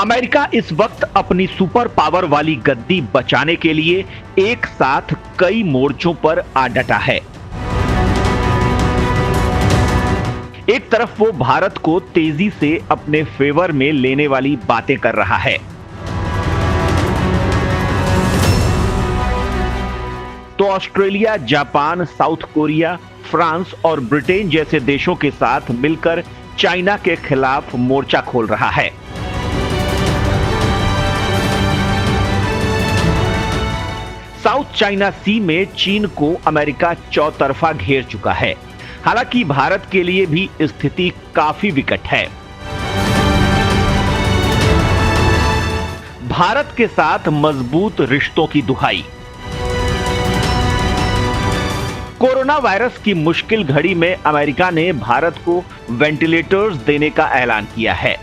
America इस वक्त अपनी सुपर पावर वाली गद्दी बचाने के लिए एक साथ कई मोर्चों पर आ डटा है। एक तरफ वो भारत को तेजी से अपने फेवर में लेने वाली बातें कर रहा है, तो Australia, Japan, south Korea, France और ब्रिटेन जैसे देशों के साथ मिलकर चाइना के खिलाफ मोर्चा खोल रहा है। साउथ चाइना सी में चीन को अमेरिका चौतरफा घेर चुका है। हालांकि भारत के लिए भी स्थिति काफी विकट है। भारत के साथ मजबूत रिश्तों की दुहाई। कोरोना वायरस की मुश्किल घड़ी में अमेरिका ने भारत को वेंटिलेटर्स देने का ऐलान किया है।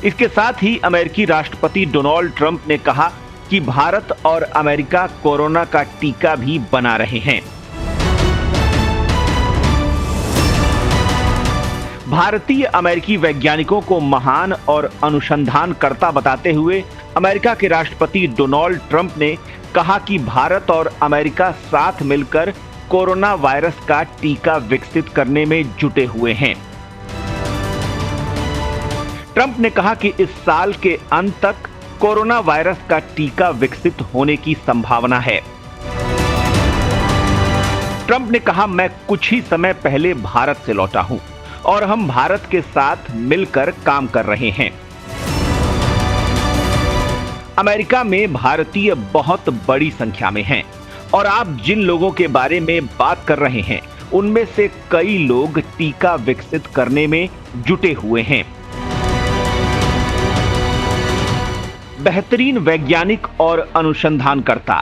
इसके साथ ही अमेरिकी राष्ट्रपति डोनाल्ड ट्रंप ने कहा कि भारत और अमेरिका कोरोना का टीका भी बना रहे हैं। भारतीय अमेरिकी वैज्ञानिकों को महान और अनुसंधानकर्ता बताते हुए अमेरिका के राष्ट्रपति डोनाल्ड ट्रंप ने कहा कि भारत और अमेरिका साथ मिलकर कोरोना वायरस का टीका विकसित करने में जुटे हुए हैं। ट्रंप ने कहा कि इस साल के अंत तक कोरोना वायरस का टीका विकसित होने की संभावना है। ट्रंप ने कहा, मैं कुछ ही समय पहले भारत से लौटा हूं और हम भारत के साथ मिलकर काम कर रहे हैं। अमेरिका में भारतीय बहुत बड़ी संख्या में हैं और आप जिन लोगों के बारे में बात कर रहे हैं उनमें से कई लोग टीका विकसित करने में जुटे हुए हैं। बेहतरीन वैज्ञानिक और अनुसंधानकर्ता।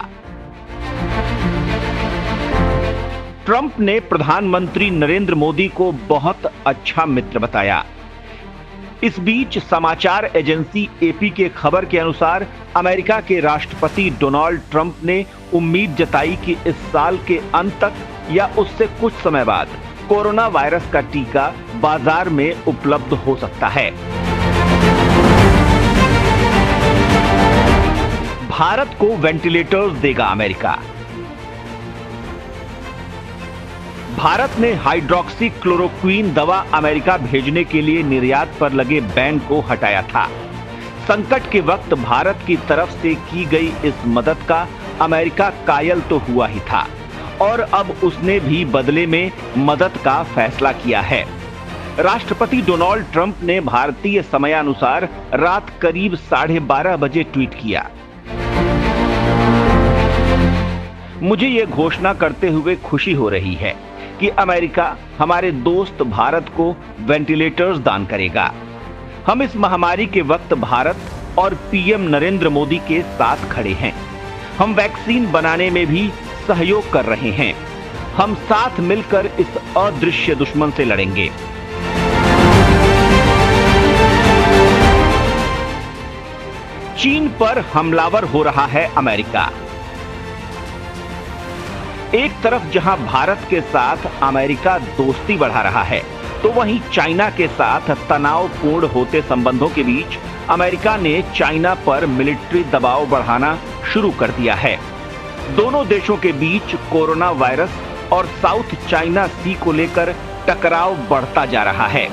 ट्रंप ने प्रधानमंत्री नरेंद्र मोदी को बहुत अच्छा मित्र बताया। इस बीच समाचार एजेंसी एपी के खबर के अनुसार अमेरिका के राष्ट्रपति डोनाल्ड ट्रंप ने उम्मीद जताई कि इस साल के अंत तक या उससे कुछ समय बाद कोरोना वायरस का टीका बाजार में उपलब्ध हो सकता है। भारत को वेंटिलेटर्स देगा अमेरिका। भारत ने हाइड्रोक्सी क्लोरोक्वीन दवा अमेरिका भेजने के लिए निर्यात पर लगे बैन को हटाया था। संकट के वक्त भारत की तरफ से की गई इस मदद का अमेरिका कायल तो हुआ ही था और अब उसने भी बदले में मदद का फैसला किया है। राष्ट्रपति डोनाल्ड ट्रंप ने भारतीय समयानुसार रात करीब 12:30 बजे ट्वीट किया, मुझे ये घोषणा करते हुए खुशी हो रही है कि अमेरिका हमारे दोस्त भारत को वेंटिलेटर्स दान करेगा। हम इस महामारी के वक्त भारत और पीएम नरेंद्र मोदी के साथ खड़े हैं। हम वैक्सीन बनाने में भी सहयोग कर रहे हैं। हम साथ मिलकर इस अदृश्य दुश्मन से लड़ेंगे। चीन पर हमलावर हो रहा है अमेरिका। एक तरफ जहां भारत के साथ अमेरिका दोस्ती बढ़ा रहा है, तो वहीं चाइना के साथ तनावपूर्ण होते संबंधों के बीच अमेरिका ने चाइना पर मिलिट्री दबाव बढ़ाना शुरू कर दिया है। दोनों देशों के बीच कोरोना वायरस और साउथ चाइना सी को लेकर टकराव बढ़ता जा रहा है।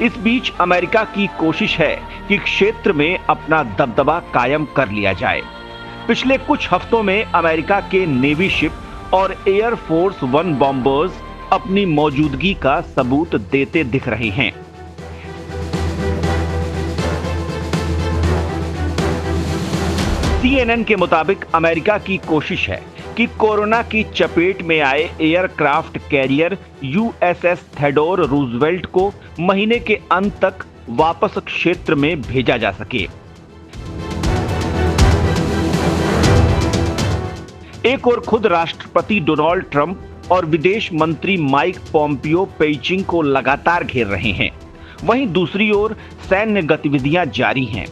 इस बीच अमेरिका की कोशिश है कि क्षेत्र में अपना दबदबा कायम कर लिया जाए। पिछले कुछ हफ्तों में अमेरिका के नेवी शिप और एयर फोर्स वन बॉम्बर्स अपनी मौजूदगी का सबूत देते दिख रहे हैं। CNN के मुताबिक अमेरिका की कोशिश है कि कोरोना की चपेट में आए एयरक्राफ्ट कैरियर USS थेडोर रूजवेल्ट को महीने के अंत तक वापस क्षेत्र में भेजा जा सके। एक और खुद राष्ट्रपति डोनाल्ड ट्रंप और विदेश मंत्री माइक पोम्पियो पेइचिंग को लगातार घेर रहे हैं। वहीं दूसरी ओर सैन्य गतिविधियां जारी हैं।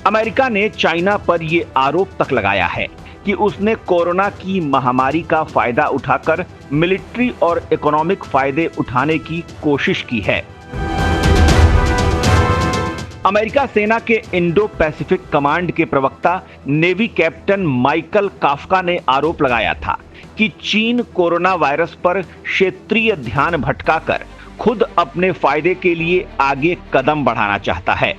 अमेरिका ने चाइना पर यह आरोप तक लगाया है कि उसने कोरोना की महामारी का फायदा उठाकर मिलिट्री और इकोनॉमिक फायदे उठाने की कोशिश की है। अमेरिका सेना के इंडो पैसिफिक कमांड के प्रवक्ता नेवी कैप्टन माइकल काफका ने आरोप लगाया था कि चीन कोरोना वायरस पर क्षेत्रीय ध्यान भटकाकर खुद अपने फायदे के लिए आगे कदम बढ़ाना चाहता है।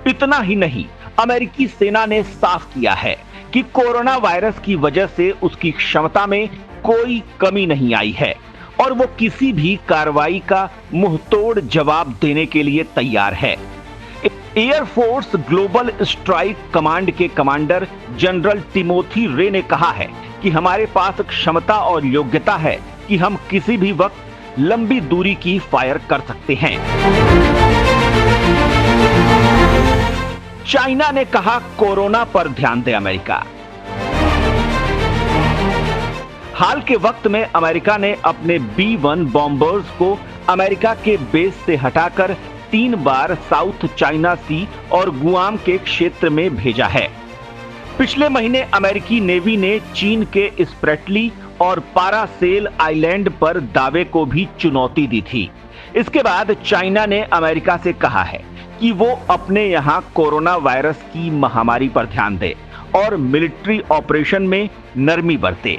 इतना ही नहीं, अमेरिकी सेना ने साफ किया है कि कोरोना वायरस की वजह से उसकी क्षमता में कोई कमी नहीं आई है और वो किसी भी कार्रवाई का मुंहतोड़ जवाब देने के लिए तैयार है। एयरफोर्स ग्लोबल स्ट्राइक कमांड के कमांडर जनरल टिमोथी रे ने कहा है कि हमारे पास क्षमता और योग्यता है कि हम किसी भी वक्त लंबी दूरी की फायर कर सकते हैं। चाइना ने कहा, कोरोना पर ध्यान दे अमेरिका। हाल के वक्त में अमेरिका ने अपने B-1 बॉम्बर्स को अमेरिका के बेस से हटाकर 3 बार साउथ चाइना सी और गुआम के क्षेत्र में भेजा है। पिछले महीने अमेरिकी नेवी ने चीन के स्प्रेटली और पारासेल आइलैंड पर दावे को भी चुनौती दी थी। इसके बाद चाइना ने अमेरिका से कहा है कि वो अपने यहां कोरोना वायरस की महामारी पर ध्यान दे और मिलिट्री ऑपरेशन में नरमी बरते।